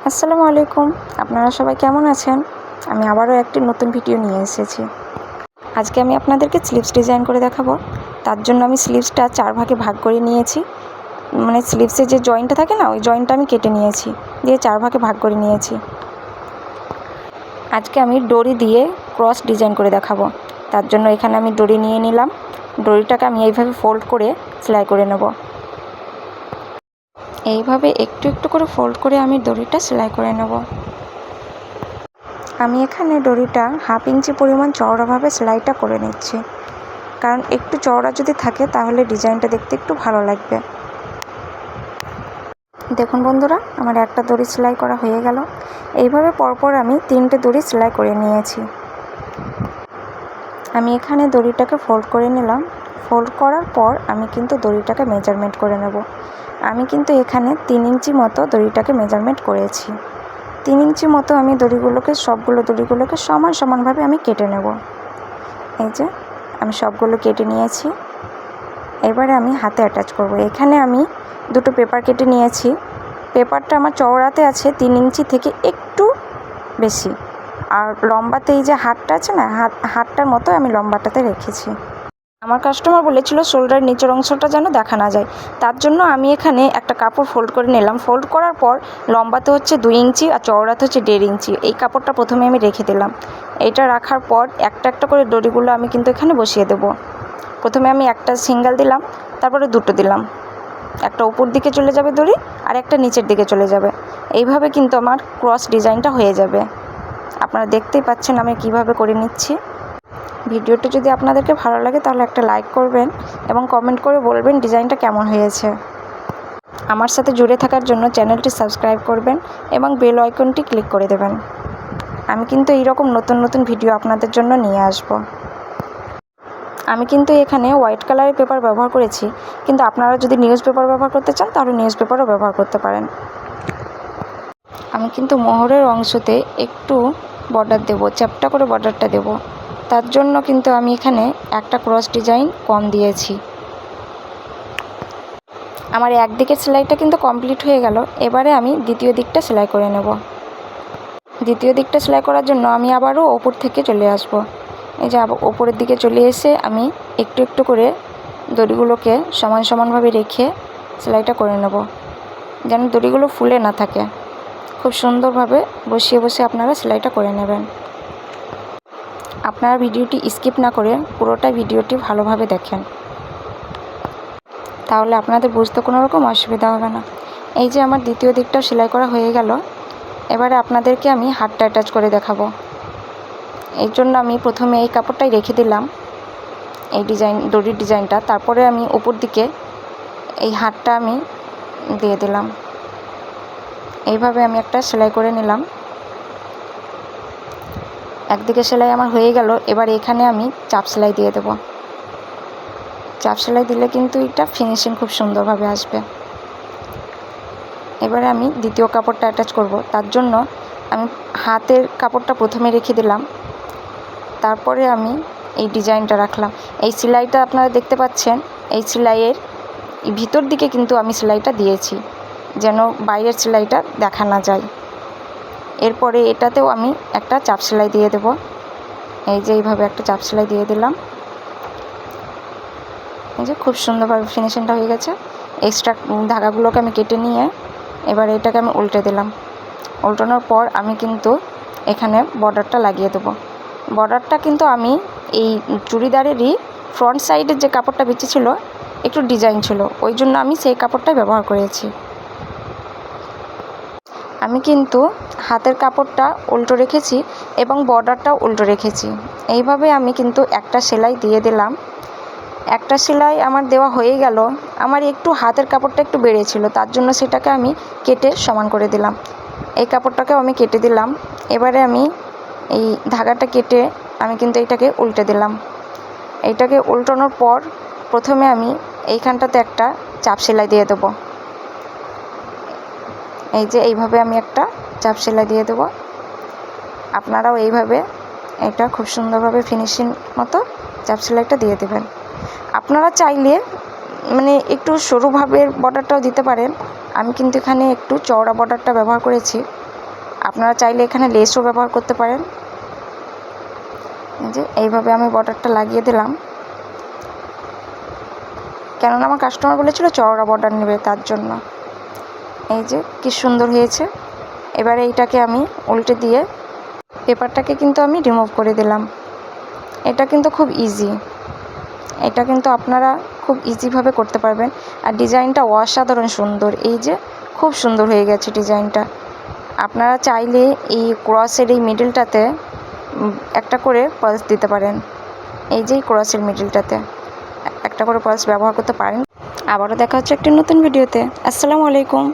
আসসালামু আলাইকুম। আপনারা সবাই কেমন আছেন? আমি আবারও একটি নতুন ভিডিও নিয়ে এসেছি। আজকে আমি আপনাদেরকে স্লিভস ডিজাইন করে দেখাবো। তার জন্য আমি স্লিভসটা 4 ভাগে ভাগ করে নিয়েছি। মানে স্লিভসের যে জয়েন্টটা থাকে না, ওই জয়েন্টটা আমি কেটে নিয়েছি, দিয়ে 4 ভাগে ভাগ করে নিয়েছি। আজকে আমি ডরি দিয়ে ক্রস ডিজাইন করে দেখাবো। তার জন্য এখানে আমি ডরি নিয়ে নিলাম। ডরিটাকে আমি এইভাবে ফোল্ড করে সেলাই করে নেব। এইভাবে একটু একটু করে ফোল্ড করে আমি ডরিটা সেলাই করে নেব। আমি এখানে ডরিটা 1/2 ইঞ্চি পরিমাণ চওড়াভাবে সেলাইটা করে নিচ্ছি, কারণ একটু চওড়া যদি থাকে তাহলে ডিজাইনটা দেখতে একটু ভালো লাগবে। দেখুন বন্ধুরা, আমার একটা দড়ি সেলাই করা হয়ে গেল। এইভাবে পরপর আমি 3টে দড়ি সেলাই করে নিয়েছি। আমি এখানে দড়িটাকে ফোল্ড করে নিলাম। ফোল্ড করার পর আমি কিন্তু দড়িটাকে মেজারমেন্ট করে নেব। আমি কিন্তু এখানে 3 ইঞ্চি মতো দড়িটাকে মেজারমেন্ট করেছি। 3 ইঞ্চি মতো আমি সবগুলো দড়িগুলোকে সমানভাবে আমি কেটে নেব। এই যে আমি সবগুলো কেটে নিয়েছি। এবারে আমি হাতে অ্যাটাচ করব। এখানে আমি 2টো পেপার কেটে নিয়েছি। পেপারটা আমার চওড়াতে আছে 3 ইঞ্চি থেকে একটু বেশি, আর লম্বাতে এই যে হাতটা আছে না, হাতটার মতো আমি লম্বাটাতে রেখেছি। আমার কাস্টমার বলেছিল শোল্ডারের নিচের অংশটা যেন দেখা না যায়, তার জন্য আমি এখানে একটা কাপড় ফোল্ড করে নিলাম। ফোল্ড করার পর লম্বাতে হচ্ছে 2 ইঞ্চি আর চওড়াতে হচ্ছে 1.5 ইঞ্চি। এই কাপড়টা প্রথমে আমি রেখে দিলাম। এটা রাখার পর একটা একটা করে দড়িগুলো আমি কিন্তু এখানে বসিয়ে দেব। প্রথমে আমি একটা সিঙ্গেল দিলাম, তারপরে 2টো দিলাম। একটা উপর দিকে চলে যাবে দড়ি, আর একটা নিচের দিকে চলে যাবে। এইভাবে কিন্তু আমার ক্রস ডিজাইনটা হয়ে যাবে। আপনারা দেখতেই পাচ্ছেন আমি কিভাবে করে নিচ্ছি। ভিডিওটা যদি আপনাদেরকে ভালো লাগে তাহলে একটা লাইক করবেন এবং কমেন্ট করে বলবেন ডিজাইনটা কেমন হয়েছে। আমার সাথে জুড়ে থাকার জন্য চ্যানেলটি সাবস্ক্রাইব করবেন এবং বেল আইকনটি ক্লিক করে দেবেন। আমি কিন্তু এইরকম নতুন ভিডিও আপনাদের জন্য নিয়ে আসব। আমি কিন্তু এখানে হোয়াইট কালারের পেপার ব্যবহার করেছি, কিন্তু আপনারা যদি নিউজ পেপার ব্যবহার করতে চান তাহলে নিউজ পেপারও ব্যবহার করতে পারেন। আমি কিন্তু মোহরের অংশতে একটু বর্ডার দেব, চ্যাপ্টা করে বর্ডারটা দেব। তার জন্য কিন্তু আমি এখানে একটা ক্রস ডিজাইন কম দিয়েছি। আমার একদিকের সেলাইটা কিন্তু কমপ্লিট হয়ে গেল। এবারে আমি দ্বিতীয় দিকটা সেলাই করে নেব। দ্বিতীয় দিকটা সেলাই করার জন্য আমি আবারও ওপর থেকে চলে আসব। এই যে ওপরের দিকে চলে এসে আমি একটু একটু করে দড়িগুলোকে সমানভাবে রেখে সেলাইটা করে নেব, যেন দড়িগুলো ফুলে না থাকে। খুব সুন্দরভাবে বসিয়ে আপনারা সেলাইটা করে নেবেন। আপনারা ভিডিওটি স্কিপ না করে পুরোটা ভিডিওটি ভালোভাবে দেখেন, তাহলে আপনাদের বুঝতে কোনো রকম অসুবিধা হবে না। এই যে আমার দ্বিতীয় দিকটাও সেলাই করা হয়ে গেল। এবারে আপনাদেরকে আমি হাতটা অ্যাটাচ করে দেখাবো। এই জন্য আমি প্রথমে এই কাপড়টাই রেখে দিলাম, এই দড়ির ডিজাইনটা। তারপরে আমি উপর দিকে এই হাতটা আমি দিয়ে দিলাম। এইভাবে আমি একটা সেলাই করে নিলাম। একদিকে সেলাই আমার হয়ে গেল। এবার এখানে আমি চাপ সেলাই দিয়ে দেব। চাপ সেলাই দিলে কিন্তু এটা ফিনিশিং খুব সুন্দরভাবে আসবে। এবারে আমি দ্বিতীয় কাপড়টা অ্যাটাচ করব। তার জন্য আমি হাতের কাপড়টা প্রথমে রেখে দিলাম, তারপরে আমি এই ডিজাইনটা রাখলাম। এই সেলাইটা আপনারা দেখতে পাচ্ছেন, এই সেলাইয়ের ভিতর দিকে কিন্তু আমি সেলাইটা দিয়েছি, যেন বাইরের সেলাইটা দেখা না যায়। এরপরে এটাতেও আমি একটা চাপ সেলাই দিয়ে দেব। এই যে এইভাবে একটা চাপ সেলাই দিয়ে দিলাম। এই যে খুব সুন্দরভাবে ফিনিশিংটা হয়ে গেছে। এক্সট্রা ধাগাগুলোকে আমি কেটে নিয়ে এবার এটাকে আমি উল্টে দিলাম। উল্টানোর পর আমি কিন্তু এখানে বর্ডারটা লাগিয়ে দেবো। বর্ডারটা কিন্তু আমি এই চুড়িদারেরই ফ্রন্ট সাইডের যে কাপড়টা বেঁচে ছিল, একটু ডিজাইন ছিল, ওই জন্য আমি সেই কাপড়টাই ব্যবহার করেছি। আমি কিন্তু হাতের কাপড়টা উল্টো রেখেছি এবং বর্ডারটাও উল্টো রেখেছি। এইভাবে আমি কিন্তু একটা সেলাই দিয়ে দিলাম। একটা সেলাই আমার দেওয়া হয়ে গেল। আমার একটু হাতের কাপড়টা একটু বেড়েছিল, তার জন্য সেটাকে আমি কেটে সমান করে দিলাম। এই কাপড়টাকেও আমি কেটে দিলাম। এবারে আমি এই ধাগাটা কেটে আমি কিন্তু এইটাকে উল্টে দিলাম। এইটাকে উল্টানোর পর প্রথমে আমি এইখানটাতে একটা চাপ সেলাই দিয়ে দেবো। এই যে এইভাবে আমি একটা চাপ সেলাই দিয়ে দেবো। আপনারাও এইভাবে এটা খুব সুন্দরভাবে ফিনিশিং মতো চাপ সেলাইটা দিয়ে দেবেন। আপনারা চাইলে মানে একটু সরুভাবে বর্ডারটাও দিতে পারেন। আমি কিন্তু এখানে একটু চওড়া বর্ডারটা ব্যবহার করেছি। আপনারা চাইলে এখানে লেসও ব্যবহার করতে পারেন। এই যে এইভাবে আমি বর্ডারটা লাগিয়ে দিলাম, কেননা আমার কাস্টমার বলেছিল চওড়া বর্ডার নেবে, তার জন্য। এই যে কি সুন্দর হয়েছে। এবারে এইটাকে আমি উল্টে দিয়ে পেপারটাকে কিন্তু আমি রিমুভ করে দিলাম। এটা কিন্তু খুব ইজি, এটা কিন্তু আপনারা খুব ইজিভাবে করতে পারবেন। আর ডিজাইনটা অসাধারণ সুন্দর, এই যে খুব সুন্দর হয়ে গেছে ডিজাইনটা। আপনারা চাইলে এই ক্রসের এই মিডলটাতে একটা করে পালস দিতে পারেন। এই যে ক্রসের মিডলটাতে একটা করে পালস ব্যবহার করতে পারেন। আবারও দেখা হচ্ছে একটি নতুন ভিডিওতে। আসসালামু আলাইকুম।